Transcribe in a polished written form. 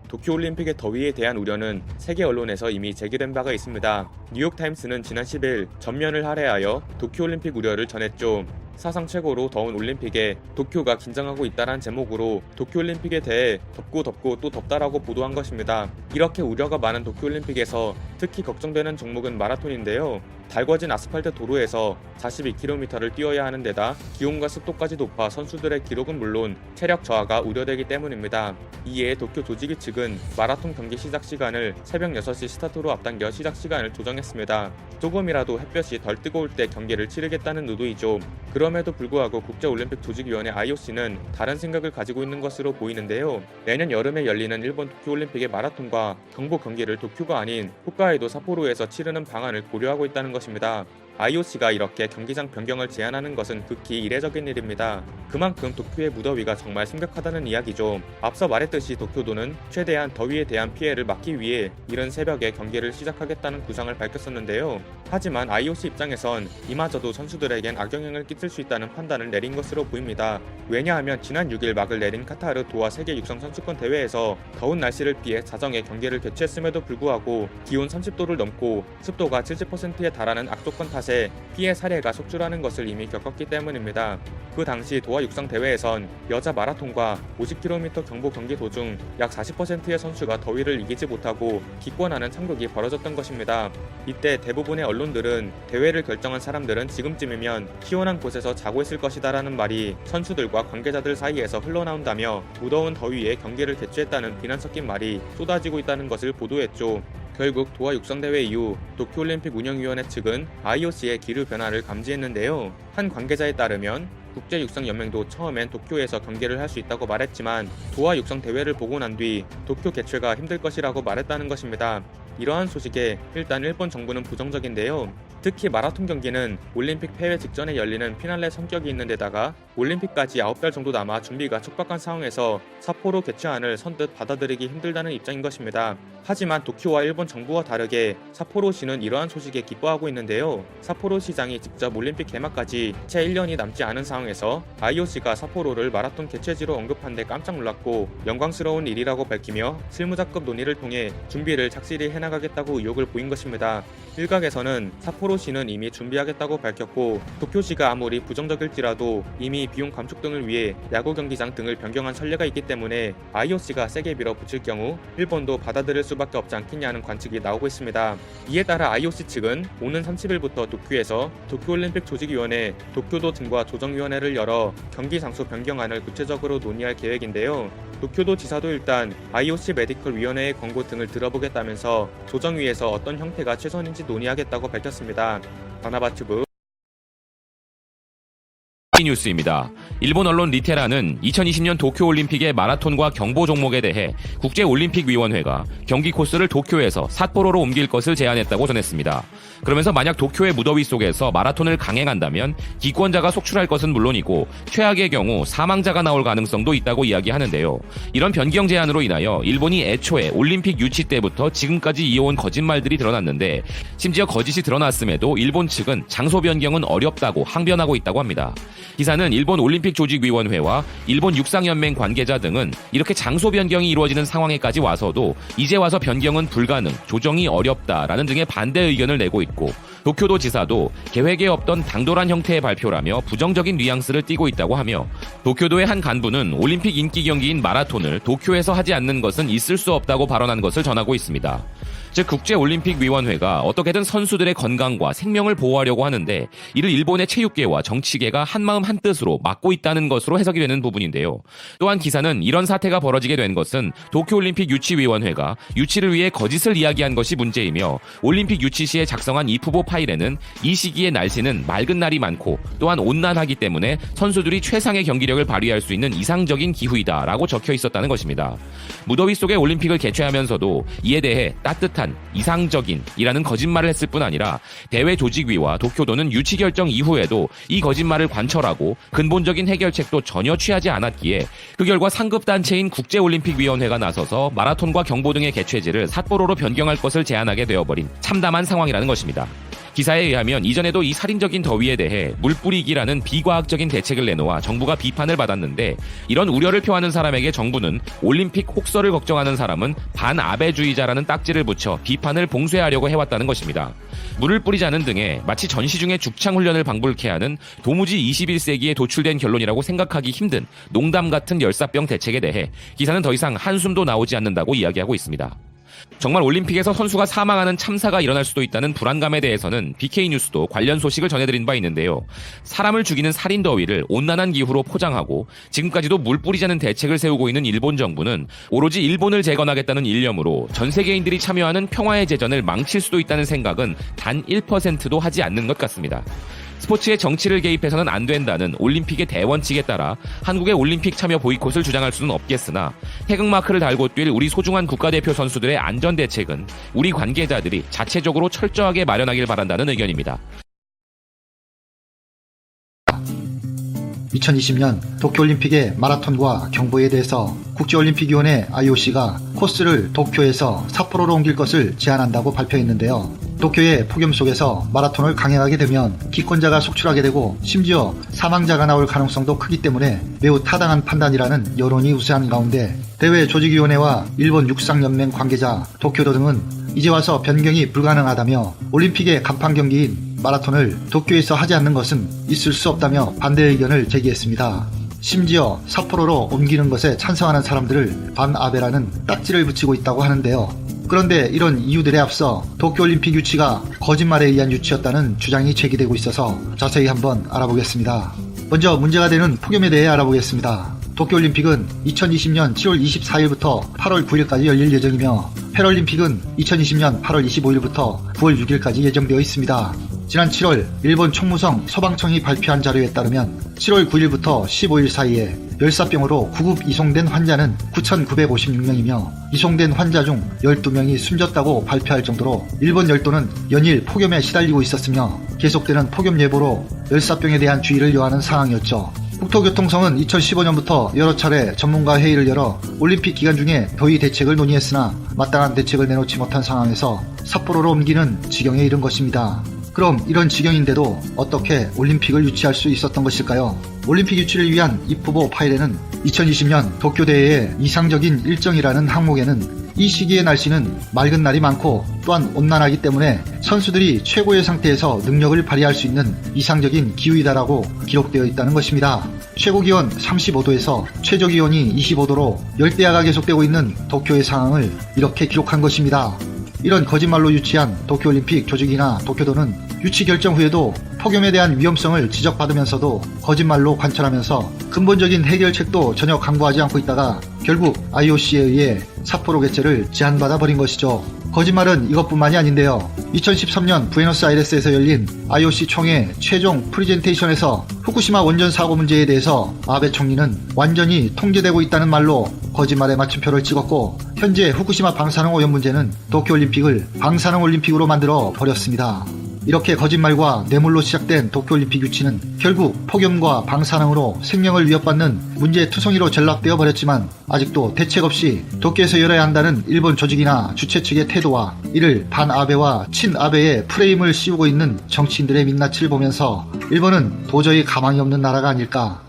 도쿄올림픽의 더위에 대한 우려는 세계 언론에서 이미 제기된 바가 있습니다. 뉴욕타임스는 지난 10일 전면을 할애하여 도쿄올림픽 우려를 전했죠. 사상 최고로 더운 올림픽에 도쿄가 긴장하고 있다란 제목으로 도쿄올림픽에 대해 덥고 또 덥다라고 보도한 것입니다. 이렇게 우려가 많은 도쿄올림픽에서 특히 걱정되는 종목은 마라톤인데요. 달궈진 아스팔트 도로에서 42km를 뛰어야 하는 데다 기온과 습도까지 높아 선수들의 기록은 물론 체력 저하가 우려되기 때문입니다. 이에 도쿄 조직위 측은 마라톤 경기 시작 시간을 새벽 6시 스타트로 앞당겨 시작 시간을 조정했습니다. 조금이라도 햇볕이 덜 뜨거울 때 경기를 치르겠다는 의도이죠. 그럼에도 불구하고 국제올림픽 조직위원회 IOC는 다른 생각을 가지고 있는 것으로 보이는데요. 내년 여름에 열리는 일본 도쿄올림픽의 마라톤과 경보 경기를 도쿄가 아닌 홋카이도 삿포로에서 치르는 방안을 고려하고 있다는 것입니다. IOC가 이렇게 경기장 변경을 제안하는 것은 극히 이례적인 일입니다. 그만큼 도쿄의 무더위가 정말 심각하다는 이야기죠. 앞서 말했듯이 도쿄도는 최대한 더위에 대한 피해를 막기 위해 이른 새벽에 경기를 시작하겠다는 구상을 밝혔었는데요. 하지만 IOC 입장에선 이마저도 선수들에겐 악영향을 끼칠 수 있다는 판단을 내린 것으로 보입니다. 왜냐하면 지난 6일 막을 내린 카타르 도하 세계 육상 선수권 대회에서 더운 날씨를 피해 자정에 경기를 개최했음에도 불구하고 기온 30도를 넘고 습도가 70%에 달하는 악조건 탓에 피해 사례가 속출하는 것을 이미 겪었기 때문입니다. 그 당시 도하 육상 대회에선 여자 마라톤과 50km 경보 경기 도중 약 40%의 선수가 더위를 이기지 못하고 기권하는 참극이 벌어졌던 것입니다. 이때 대부분의 언론들은 대회를 결정한 사람들은 지금쯤이면 시원한 곳에서 자고 있을 것이다라는 말이 선수들과 관계자들 사이에서 흘러나온다며 무더운 더위에 경기를 개최했다는 비난 섞인 말이 쏟아지고 있다는 것을 보도했죠. 결국 도하 육상대회 이후 도쿄올림픽 운영위원회 측은 IOC의 기류 변화를 감지했는데요. 한 관계자에 따르면 국제육상연맹도 처음엔 도쿄에서 경기를 할 수 있다고 말했지만 도하 육상대회를 보고 난 뒤 도쿄 개최가 힘들 것이라고 말했다는 것입니다. 이러한 소식에 일단 일본 정부는 부정적인데요. 특히 마라톤 경기는 올림픽 폐회 직전에 열리는 피날레 성격이 있는 데다가 올림픽까지 9달 정도 남아 준비가 촉박한 상황에서 삿포로 개최안을 선뜻 받아들이기 힘들다는 입장인 것입니다. 하지만 도쿄와 일본 정부와 다르게 삿포로시는 이러한 소식에 기뻐하고 있는데요. 삿포로 시장이 직접 올림픽 개막까지 채 1년이 남지 않은 상황에서 IOC가 삿포로를 마라톤 개최지로 언급한 데 깜짝 놀랐고 영광스러운 일이라고 밝히며 실무자급 논의를 통해 준비를 착실히 해나가겠다고 의욕을 보인 것입니다. 일각에서는 삿포로시는 이미 준비하겠다고 밝혔고 도쿄시가 아무리 부정적일지라도 이미 비용 감축 등을 위해 야구 경기장 등을 변경한 선례가 있기 때문에 IOC가 세게 밀어붙일 경우 일본도 받아들일 수밖에 없지 않겠냐는 관측이 나오고 있습니다. 이에 따라 IOC 측은 오는 30일부터 도쿄에서 도쿄올림픽 조직위원회, 도쿄도 등과 조정위원회를 열어 경기 장소 변경안을 구체적으로 논의할 계획인데요. 도쿄도 지사도 일단 IOC 메디컬 위원회의 권고 등을 들어보겠다면서 조정위에서 어떤 형태가 최선인지 논의하겠다고 밝혔습니다. 바나바튜브 뉴스입니다. 일본 언론 리테라는 2020년 도쿄올림픽의 마라톤과 경보 종목에 대해 국제올림픽위원회가 경기 코스를 도쿄에서 삿포로로 옮길 것을 제안했다고 전했습니다. 그러면서 만약 도쿄의 무더위 속에서 마라톤을 강행한다면 기권자가 속출할 것은 물론이고 최악의 경우 사망자가 나올 가능성도 있다고 이야기하는데요. 이런 변경 제안으로 인하여 일본이 애초에 올림픽 유치 때부터 지금까지 이어온 거짓말들이 드러났는데 심지어 거짓이 드러났음에도 일본 측은 장소 변경은 어렵다고 항변하고 있다고 합니다. 기사는 일본 올림픽 조직위원회와 일본 육상연맹 관계자 등은 이렇게 장소 변경이 이루어지는 상황에까지 와서도 이제 와서 변경은 불가능, 조정이 어렵다라는 등의 반대 의견을 내고 있고 도쿄도 지사도 계획에 없던 당돌한 형태의 발표라며 부정적인 뉘앙스를 띠고 있다고 하며 도쿄도의 한 간부는 올림픽 인기 경기인 마라톤을 도쿄에서 하지 않는 것은 있을 수 없다고 발언한 것을 전하고 있습니다. 즉 국제올림픽위원회가 어떻게든 선수들의 건강과 생명을 보호하려고 하는데 이를 일본의 체육계와 정치계가 한마음 한뜻으로 막고 있다는 것으로 해석이 되는 부분인데요. 또한 기사는 이런 사태가 벌어지게 된 것은 도쿄올림픽 유치위원회가 유치를 위해 거짓을 이야기한 것이 문제이며 올림픽 유치 시에 작성한 이프보 파일에는 이 시기의 날씨는 맑은 날이 많고 또한 온난하기 때문에 선수들이 최상의 경기력을 발휘할 수 있는 이상적인 기후이다라고 적혀 있었다는 것입니다. 무더위 속에 올림픽을 개최하면서도 이에 대해 따뜻한 이상적인이라는 거짓말을 했을 뿐 아니라 대회 조직위와 도쿄도는 유치 결정 이후에도 이 거짓말을 관철하고 근본적인 해결책도 전혀 취하지 않았기에 그 결과 상급단체인 국제올림픽위원회가 나서서 마라톤과 경보 등의 개최지를 삿포로로 변경할 것을 제안하게 되어버린 참담한 상황이라는 것입니다. 기사에 의하면 이전에도 이 살인적인 더위에 대해 물뿌리기라는 비과학적인 대책을 내놓아 정부가 비판을 받았는데, 이런 우려를 표하는 사람에게 정부는 올림픽 혹서를 걱정하는 사람은 반아베주의자라는 딱지를 붙여 비판을 봉쇄하려고 해왔다는 것입니다. 물을 뿌리자는 등의 마치 전시 중에 죽창훈련을 방불케 하는 도무지 21세기에 도출된 결론이라고 생각하기 힘든 농담 같은 열사병 대책에 대해 기사는 더 이상 한숨도 나오지 않는다고 이야기하고 있습니다. 정말 올림픽에서 선수가 사망하는 참사가 일어날 수도 있다는 불안감에 대해서는 BK뉴스도 관련 소식을 전해드린 바 있는데요. 사람을 죽이는 살인 더위를 온난한 기후로 포장하고 지금까지도 물 뿌리자는 대책을 세우고 있는 일본 정부는 오로지 일본을 재건하겠다는 일념으로 전 세계인들이 참여하는 평화의 제전을 망칠 수도 있다는 생각은 단 1%도 하지 않는 것 같습니다. 스포츠에 정치를 개입해서는 안 된다는 올림픽의 대원칙에 따라 한국의 올림픽 참여 보이콧을 주장할 수는 없겠으나 태극마크를 달고 뛸 우리 소중한 국가대표 선수들의 안전 대책은 우리 관계자들이 자체적으로 철저하게 마련하길 바란다는 의견입니다. 2020년 도쿄올림픽의 마라톤과 경보에 대해서 국제올림픽위원회 IOC가 코스를 도쿄에서 삿포로로 옮길 것을 제안한다고 발표했는데요. 도쿄의 폭염 속에서 마라톤을 강행하게 되면 기권자가 속출하게 되고 심지어 사망자가 나올 가능성도 크기 때문에 매우 타당한 판단이라는 여론이 우세한 가운데, 대회 조직위원회와 일본 육상연맹 관계자, 도쿄도 등은 이제 와서 변경이 불가능하다며 올림픽의 간판 경기인 마라톤을 도쿄에서 하지 않는 것은 있을 수 없다며 반대 의견을 제기했습니다. 심지어 삿포로로 옮기는 것에 찬성하는 사람들을 반아베라는 딱지를 붙이고 있다고 하는데요. 그런데 이런 이유들에 앞서 도쿄올림픽 유치가 거짓말에 의한 유치였다는 주장이 제기되고 있어서 자세히 한번 알아보겠습니다. 먼저 문제가 되는 폭염에 대해 알아보겠습니다. 도쿄올림픽은 2020년 7월 24일부터 8월 9일까지 열릴 예정이며 패럴림픽은 2020년 8월 25일부터 9월 6일까지 예정되어 있습니다. 지난 7월 일본 총무성 소방청이 발표한 자료에 따르면 7월 9일부터 15일 사이에 열사병으로 구급 이송된 환자는 9,956명이며 이송된 환자 중 12명이 숨졌다고 발표할 정도로 일본 열도는 연일 폭염에 시달리고 있었으며 계속되는 폭염 예보로 열사병에 대한 주의를 요하는 상황이었죠. 국토교통성은 2015년부터 여러 차례 전문가 회의를 열어 올림픽 기간 중에 더위 대책을 논의했으나 마땅한 대책을 내놓지 못한 상황에서 삿포로로 옮기는 지경에 이른 것입니다. 그럼 이런 지경인데도 어떻게 올림픽을 유치할 수 있었던 것일까요? 올림픽 유치를 위한 입후보 파일에는 2020년 도쿄대회의 이상적인 일정이라는 항목에는 이 시기의 날씨는 맑은 날이 많고 또한 온난하기 때문에 선수들이 최고의 상태에서 능력을 발휘할 수 있는 이상적인 기후이다라고 기록되어 있다는 것입니다. 최고기온 35도에서 최저기온이 25도로 열대야가 계속되고 있는 도쿄의 상황을 이렇게 기록한 것입니다. 이런 거짓말로 유치한 도쿄올림픽 조직이나 도쿄도는 유치 결정 후에도 폭염에 대한 위험성을 지적받으면서도 거짓말로 관철하면서 근본적인 해결책도 전혀 강구하지 않고 있다가 결국 IOC에 의해 삿포로 개최를 제안받아 버린 것이죠. 거짓말은 이것뿐만이 아닌데요. 2013년 부에노스아이레스에서 열린 IOC 총회 최종 프리젠테이션에서 후쿠시마 원전 사고 문제에 대해서 아베 총리는 완전히 통제되고 있다는 말로 거짓말에 맞춤표를 찍었고, 현재 후쿠시마 방사능 오염 문제는 도쿄올림픽을 방사능 올림픽으로 만들어 버렸습니다. 이렇게 거짓말과 뇌물로 시작된 도쿄올림픽 유치는 결국 폭염과 방사능으로 생명을 위협받는 문제투성이로 전락되어 버렸지만, 아직도 대책 없이 도쿄에서 열어야 한다는 일본 조직이나 주최 측의 태도와 이를 반아베와 친아베의 프레임을 씌우고 있는 정치인들의 민낯을 보면서 일본은 도저히 가망이 없는 나라가 아닐까